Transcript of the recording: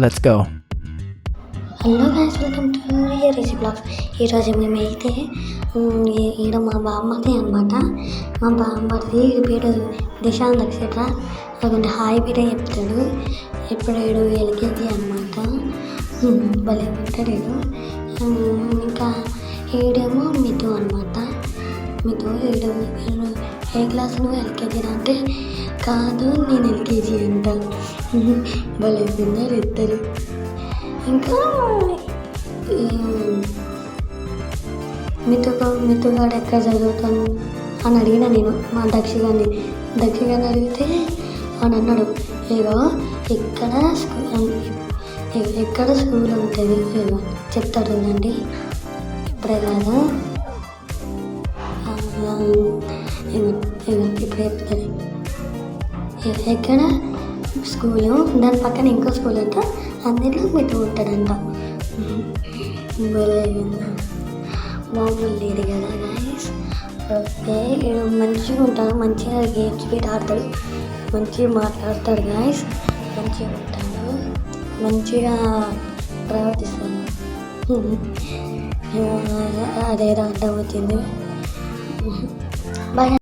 Let's go. Hello guys, welcome to Rishi blogs. ఈరోజు మేమైతే ఈడ మా బామ్మది అనమాట. మా బామ్మది పేరు దిశాంత్ ఎక్సెట్రా. లేకుంటే హాయ్ పేరే చెప్తాడు. ఇప్పుడు ఏడు ఎల్కేజీ అనమాట. భలే ఉంటాడు ఏడు. ఇంకా ఏడేమో మిథు అనమాట. మిథు ఏడు ఏ క్లాస్ నువ్వు ఎల్కేజీ అంటే కాదు నేను ఎల్కేజీ అంట. భలే పిల్లలు ఇద్దరు. ఇంకా మిత్తుగాడు ఎక్కడ చదువుతాను అని అడిగిన నేను మా దక్షిగాన్ని అడిగితే అని అన్నాడు, ఏదో ఎక్కడ స్కూల్ ఉంటుంది ఏదో చెప్తాడు కదండి. ఇప్పుడే కాదు, ఇప్పుడు చెప్తాడు ఎక్కడ స్కూలు, దాని పక్కన ఇంకో స్కూల్ అంట, అందులో మిథు ఉంటాడంట. మామూలు లేదు కదా గైస్. ఓకే, మంచిగా ఉంటాడు, మంచిగా గేమ్స్ పెట్టి ఆడతాడు, మంచిగా మాట్లాడతాడు గైస్, మంచిగా ఉంటాడు, మంచిగా ప్రవర్తిస్తాడు. అదేదో అర్థం అవుతుంది. బాయ్.